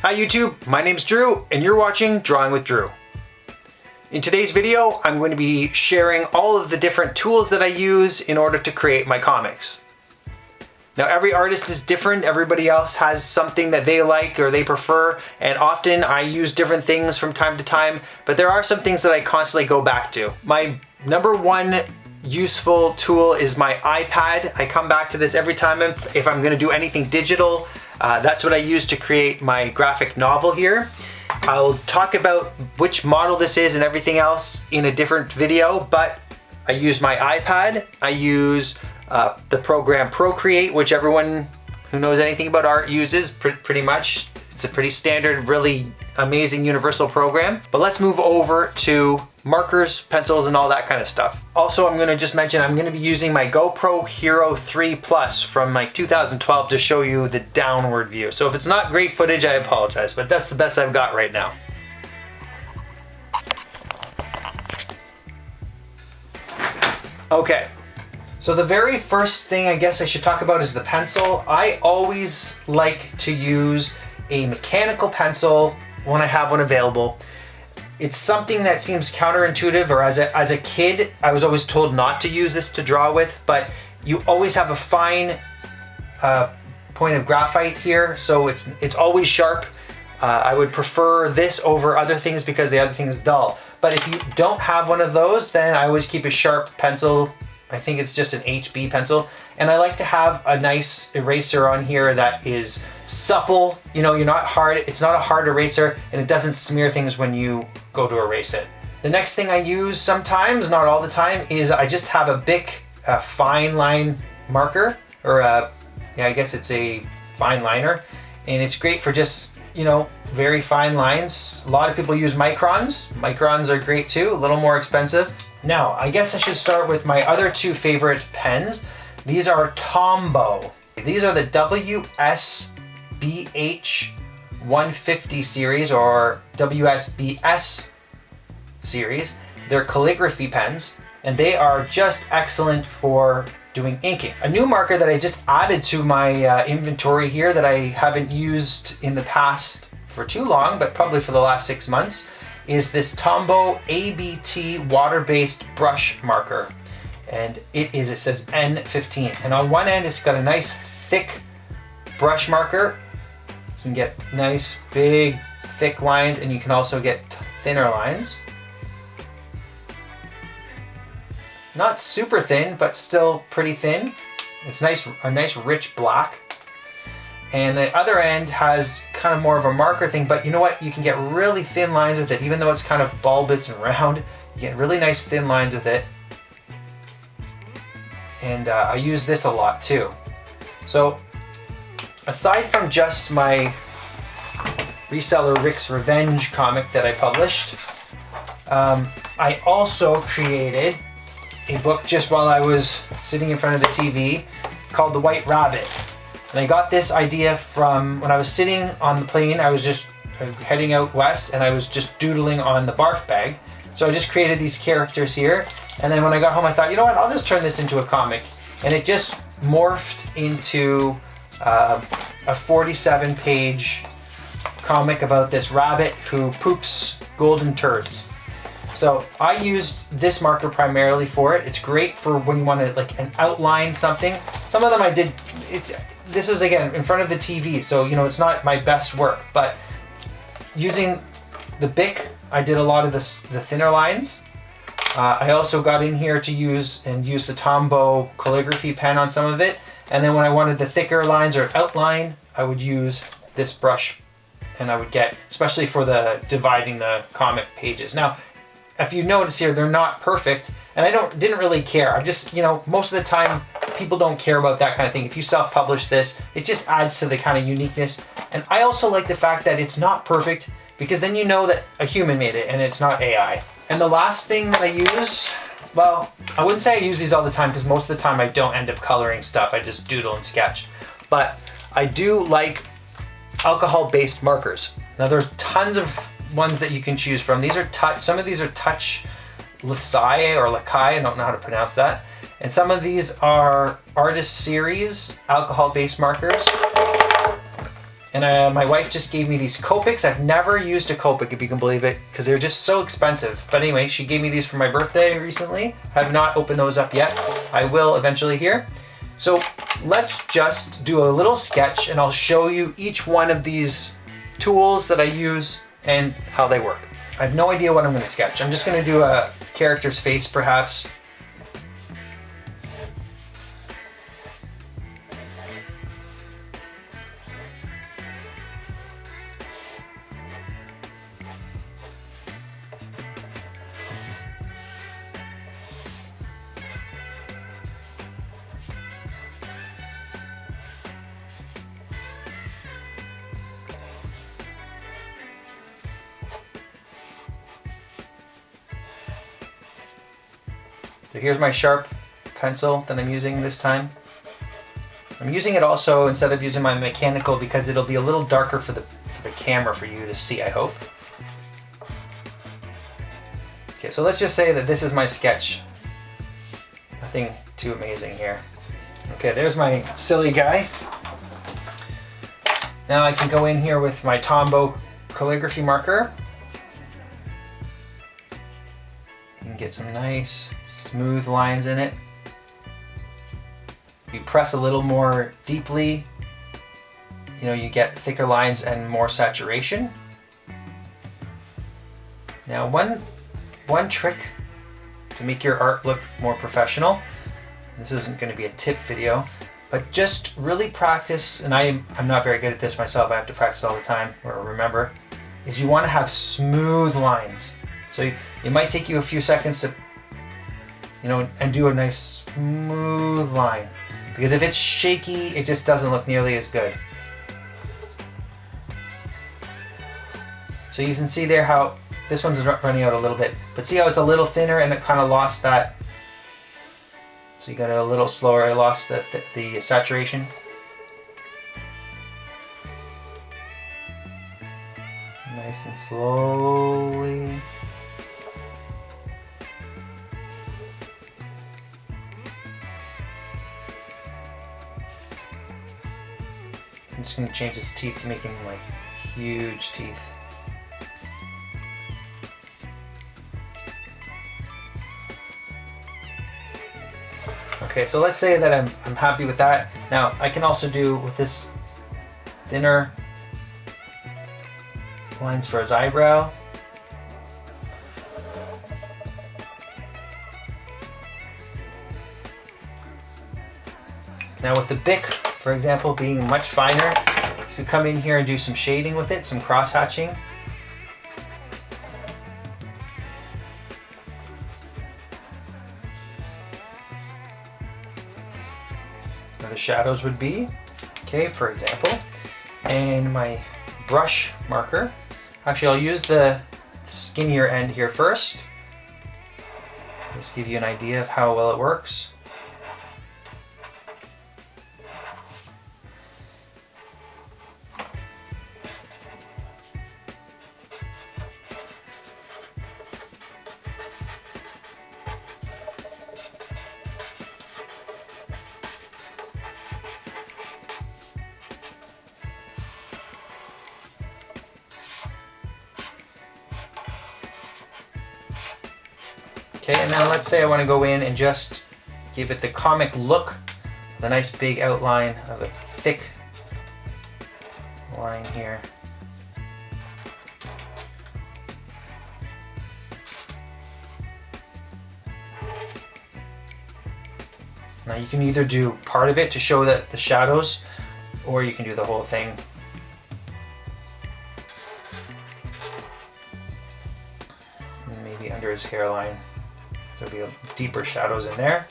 Hi YouTube, my name's Drew and you're watching Drawing with Drew. In today's video, I'm going to be sharing all of the different tools that I use in order to create my comics. Now every artist is different, everybody else has something that they like or they prefer, and often I use different things from time to time, but there are some things that I constantly go back to. My number one useful tool is my iPad. I come back to this every time if I'm going to do anything digital. That's what I use to create my graphic novel here. I'll talk about which model this is and everything else in a different video, but I use my iPad. I use the program Procreate, which everyone who knows anything about art uses pretty much. It's a pretty standard, really amazing universal program. But let's move over to markers, pencils, and all that kind of stuff. Also, I'm going to just mention I'm going to be using my GoPro Hero 3 Plus from my 2012 to show you the downward view. So if it's not great footage, I apologize, but that's the best I've got right now. Okay, so the very first thing I guess I should talk about is the pencil. I always like to use a mechanical pencil when I have one available. It's something that seems counterintuitive, or as a kid, I was always told not to use this to draw with, but you always have a fine point of graphite here, so it's always sharp. I would prefer this over other things because the other thing is dull. But if you don't have one of those, then I always keep a sharp pencil. I think it's just an HB pencil. And I like to have a nice eraser on here that is supple. You know, it's not a hard eraser, and it doesn't smear things when you go to erase it. The next thing I use sometimes, not all the time, is I just have a Bic fine line marker, or yeah, I guess it's a fine liner. And it's great for just, very fine lines. A lot of people use microns. Microns are great too, a little more expensive. Now, I guess I should start with my other two favorite pens. These are Tombow. These are the WSBH 150 series, or WSBS series. They're calligraphy pens, and they are just excellent for doing inking. A new marker that I just added to my inventory here that I haven't used in the past for too long, but probably for the last 6 months, is this Tombow ABT water-based brush marker. And it says N15. And on one end, it's got a nice thick brush marker. You can get nice, big, thick lines, and you can also get thinner lines. Not super thin, but still pretty thin. It's nice, a nice rich black. And the other end has kind of more of a marker thing, but you know what? You can get really thin lines with it, even though it's kind of bulbous and round. You get really nice thin lines with it. And I use this a lot too. So aside from just my reseller Rick's Revenge comic that I published, I also created a book just while I was sitting in front of the TV called The White Rabbit. And I got this idea from when I was sitting on the plane. I was just heading out west and I was just doodling on the barf bag. So I just created these characters here. And then when I got home, I thought, you know what, I'll just turn this into a comic. And it just morphed into a 47-page comic about this rabbit who poops golden turds. So I used this marker primarily for it. It's great for when you want to outline something. Some of them I did, this was again in front of the TV, so it's not my best work, but using the Bic, I did a lot of the thinner lines. I also got in here to use the Tombow calligraphy pen on some of it. And then when I wanted the thicker lines or outline, I would use this brush, and I would get, especially for the dividing the comic pages. Now, if you notice here, they're not perfect, and I didn't really care. I just, most of the time, people don't care about that kind of thing. If you self-publish this, it just adds to the kind of uniqueness. And I also like the fact that it's not perfect, because then you know that a human made it and it's not AI. And the last thing that I use, well, I wouldn't say I use these all the time, because most of the time I don't end up coloring stuff. I just doodle and sketch. But I do like alcohol-based markers. Now there's tons of ones that you can choose from. These are some of these are Touch Lakai, or Lakai, I don't know how to pronounce that. And some of these are Artist Series alcohol-based markers. And my wife just gave me these Copics. I've never used a Copic, if you can believe it, because they're just so expensive. But anyway, she gave me these for my birthday recently. I have not opened those up yet. I will eventually here. So let's just do a little sketch and I'll show you each one of these tools that I use and how they work. I have no idea what I'm going to sketch. I'm just going to do a character's face perhaps. So here's my sharp pencil that I'm using this time. I'm using it also instead of using my mechanical because it'll be a little darker for the camera for you to see, I hope. Okay, so let's just say that this is my sketch. Nothing too amazing here. Okay, there's my silly guy. Now I can go in here with my Tombow calligraphy marker and get some nice smooth lines in it. You press a little more deeply, you know, you get thicker lines and more saturation. Now one trick to make your art look more professional, this isn't going to be a tip video, but just really practice, and I'm not very good at this myself, I have to practice all the time or remember, is you want to have smooth lines. So it might take you a few seconds to, you know, and do a nice smooth line. Because if it's shaky, it just doesn't look nearly as good. So you can see there how this one's running out a little bit, but see how it's a little thinner and it kind of lost that. So you got it a little slower, I lost the saturation. Nice and slowly. I'm just going to change his teeth to make him like huge teeth. Okay, so let's say that I'm happy with that. Now I can also do with this thinner lines for his eyebrow. Now with the Bic, for example, being much finer, you could come in here and do some shading with it, some cross hatching. Where the shadows would be, okay, for example. And my brush marker, actually I'll use the skinnier end here first. Just give you an idea of how well it works. Okay, and now let's say I want to go in and just give it the comic look, the nice big outline of a thick line here. Now you can either do part of it to show that the shadows, or you can do the whole thing. Maybe under his hairline. So there'll be deeper shadows in there.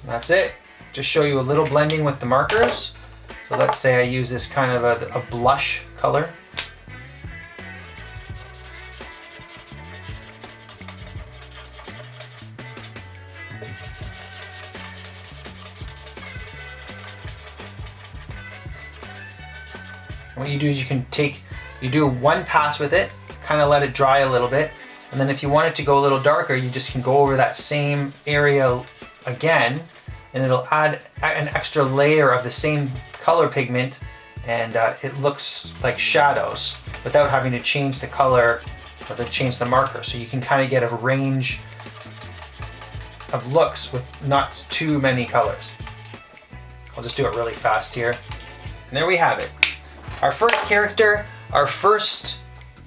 And that's it. Just show you a little blending with the markers. So let's say I use this kind of a blush color. What you do is you do one pass with it, kind kind of let it dry a little bit. And then if you want it to go a little darker, you just can go over that same area again, and it'll add an extra layer of the same color pigment, and it looks like shadows without having to change the color or to change the marker. So you can kind of get a range of looks with not too many colors. I'll just do it really fast here. And there we have it. Our first character, our first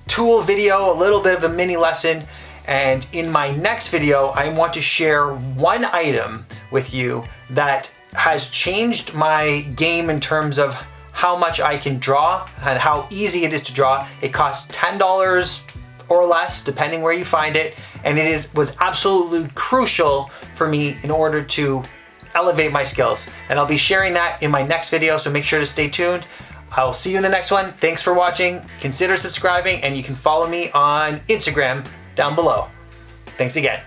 tool video, a little bit of a mini lesson. And in my next video, I want to share one item with you that has changed my game in terms of how much I can draw and how easy it is to draw. It costs $10 or less, depending where you find it. And it was absolutely crucial for me in order to elevate my skills. And I'll be sharing that in my next video, so make sure to stay tuned. I'll see you in the next one. Thanks for watching. Consider subscribing, and you can follow me on Instagram down below. Thanks again.